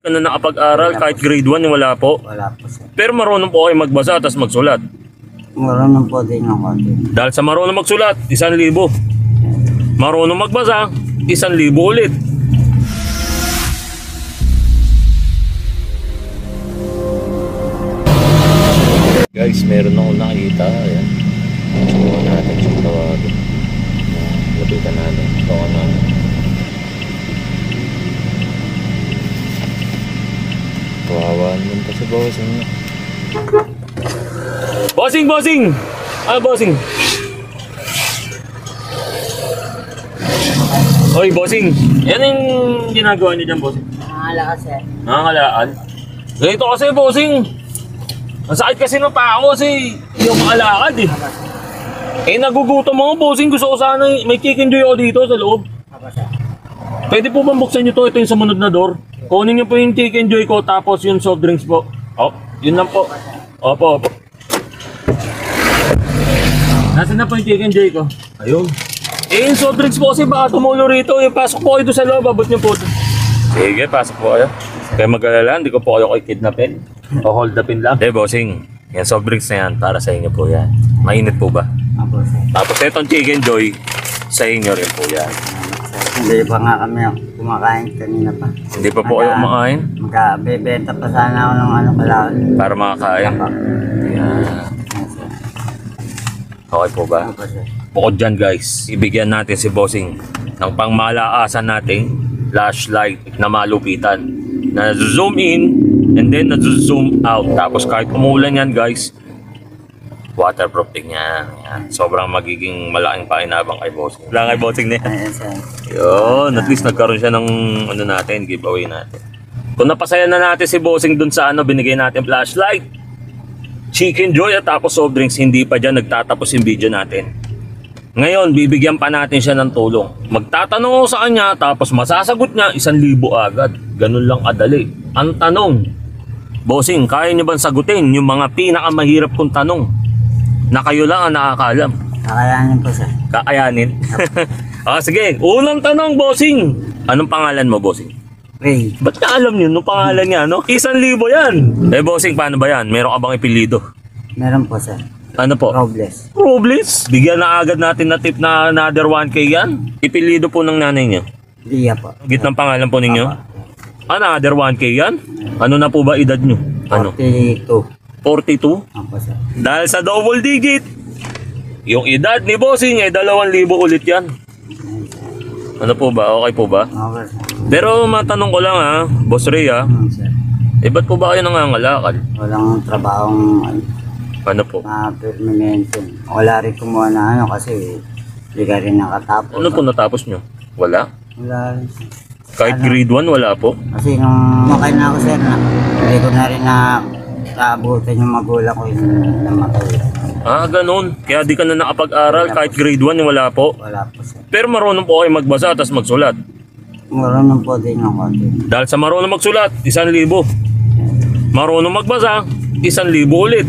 Na nakapag-aral kahit grade 1 wala po. Wala po sir. Pero marunong po kayo magbasa at magsulat. Marunong po din ako din. Dahil sa marunong magsulat, 1,000. Marunong magbasa, 1,000 ulit. Guys, meron akong nakita. Ayan. Subukan natin siyang tawagin. Lapitan natin. Subukan natin. Kawawa naman kasi bossing. Bossing! Bossing! Bossing! Oy, bossing! Yan yung ginagawa niyo dyan, bossing. Nakakala ka sir. Nangangalaan? Ganito kasi, bossing. Ang sakit kasi ng paa kasi yung makalakad eh. Eh, nagugutom ako, bossing. Gusto ko sana may chicken joy ako dito sa loob. Apa sir? Pwede po bang buksan nyo to? Ito yung sumunod na door. Kunin nyo po yung chicken joy ko tapos yung soft drinks po. Oh, yun lang po. Opo, opo. Nasaan na po yung chicken joy ko? Ayun. Eh, yung soft drinks po kasi baka tumulo rito. Eh, pasok po kayo doon sa loob. Abot nyo po. Sige, pasok po kayo. Kaya mag-alala, hindi ko po kayo kidnapin. O hold upin lang. Eh, bossing. Yan, soft drinks na yan. Para sa inyo po yan. Mainit po ba? Apo sir. Tapos itong chicken joy, sa inyo rin po yan. Hindi pa nga kami kumakain kanina pa. Hindi pa po kayo kumakain? Magkabebenta pa sana ako ng ano kalaon. Para makakain. Yan. Okay po ba? Apo sir. Bukod dyan guys, ibigyan natin si bossing ng pangmalaasan nating flashlight na malupitan. Na zoom in and then na zoom out. Tapos kahit umulan yan guys, waterproof din yan. Yan. Sobrang magiging malaking pakinabang kay bossing. Wala kay bossing na yan. Ayan sir. Yun, at least nagkaroon siya ng ano natin, giveaway natin. Kung napasaya na natin si bossing dun sa ano, binigay natin flashlight, chicken joy at tapos soft drinks, hindi pa dyan nagtatapos yung video natin. Ngayon, bibigyan pa natin siya ng tulong. Magtatanong ako sa kanya, tapos masasagot niya, 1,000 agad. Ganun lang kadali. Ang tanong, bossing, kaya niyo bang sagutin yung mga pinakamahirap kong tanong na kayo lang ang nakakaalam? Kakayanin po sir. Kakayanin? Sige, unang tanong, bossing. Anong pangalan mo, bossing? Ray. Ba't ka alam yun? Nung pangalan niya, no? 1,000 yan. Eh, bossing, paano ba yan? Meron ka bang ipilido? Meron po sir. Ano po? Robles. Robles. Bigyan na agad natin na tip na another 1K yan. Ipilido po ng nanay niyo. Dia po. Gitnang pangalan po ninyo. Apa. Another 1K yan? Ano na po ba edad nyo? Ano? 42. 42? Apo sir. Dahil sa double digit, yung edad ni bossing eh 2,000 ulit yan. Ano po ba? Okay po ba? Okay sir. Pero matanong ko lang ha, Boss Ray ha, Sir. eh ba't po ba kayo nangangalakal? Walang trabahong Ano po? permanente. Wala rin kumuha na ano kasi hindi ka rin nakatapos. Ano po natapos nyo? Wala? Wala rin sir. Kahit grade 1 wala po? Kasi nung makay na ako sir na hindi ko na rin na naabutan yung magulang ko yung namatay. Ganun. Kaya di ka na nakapag-aral kahit grade 1 wala po? Wala po sir. Pero marunong po kayo magbasa at magsulat. Marunong po din ako din. Dahil sa marunong magsulat, 1,000. Marunong magbasa, 1,000 ulit.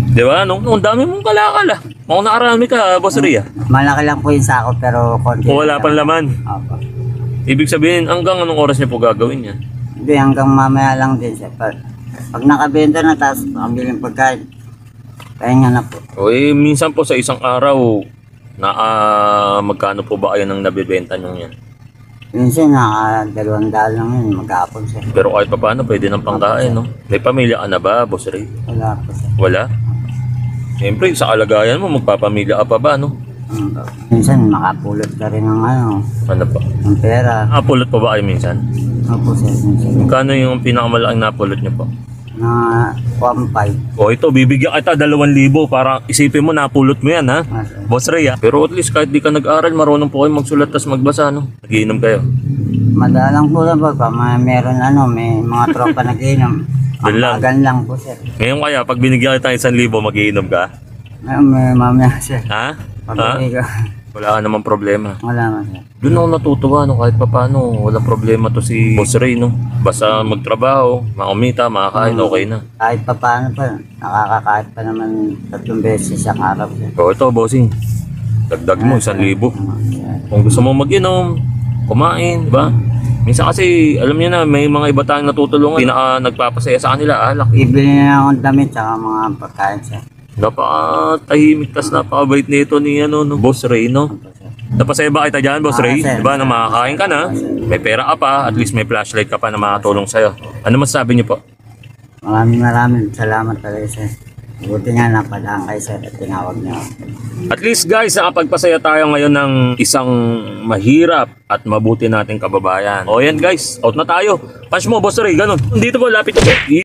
Di ba? Ang dami mong kalakal ah. Mukhang nakarami ka, Boss Ria. Malaki lang po yung sako pero konti. O wala pang laman. Opo. Ibig sabihin, hanggang anong oras niyo po gagawin yan? Hindi hanggang mamaya lang din sir. Pag nakabenta na tapos nakabiling pagkain, pahinga na po. O minsan po sa isang araw, magkano po ba kayo nang nabibenta nyo yan? Minsan naka 200 lang yun, mag-aapon sir. Pero kahit pa paano, pwede ng pangkain, no? May pamilya ka na ba, Boss Ray? Wala po sir. Wala? Siyempre, sa kalagayan mo, magpapamilya ka pa ba, no? Minsan makapulot ka rin ng ano, Ano pa? ng pera. Pulot pa ba kayo minsan? Opo sir, minsan. Magkano yung pinakamalaking napulot nyo po? Na 1.5. O ito, bibigyan kita 2,000 para isipin mo, napulot mo yan, ha? Sir. Boss Ray, ha? Pero at least kahit di ka nag-aral, marunong po kayo magsulat tas magbasa, no? Nagiinom kayo. Madalang po lang po, meron ano, may mga tropa nag-inom. Doon lang. Magan lang po sir. Ngayon kaya, pag binigyan kita 1,000, magiinom ka? May mamaya sir. Ha? Pag Ha? uwi ko, Wala ka namang problema. wala man sir. Doon ako natutuwa, no? Kahit papano, walang problema to si Boss Ray, no? Basta magtrabaho, makumita, makakain, okay na. Kahit pa paano pa, nakakakahit pa naman 3 beses sa araw sir. So ito, bossing. Dagdag mo, 1,000. Kung gusto mo mag-inom, kumain, di ba? Minsan kasi, alam niyo na, may mga iba tayong natutulungan, nagpapasaya sa kanila, alak. Bibili na akong damit sa mga pagkain, sir. Napakatahimik, tas napakabait nito ni ano, no? Boss Ray, no? Opo, sir. Napasaya ba kita dyan, Boss Ray? sir. Di ba, na makakain ka na, may pera ka pa, at least may flashlight ka pa na makatulong sa'yo. Ano masasabi niyo po? Maraming salamat talaga, sir. Buti nga napadaan kayo, sir, at tinawag niyo ako. At least guys, nakapagpasaya tayo ngayon ng isang mahirap at mabuti nating kababayan. O yan guys, out na tayo. Punch mo, Boss Ray, ganun. Dito po, lapit ko.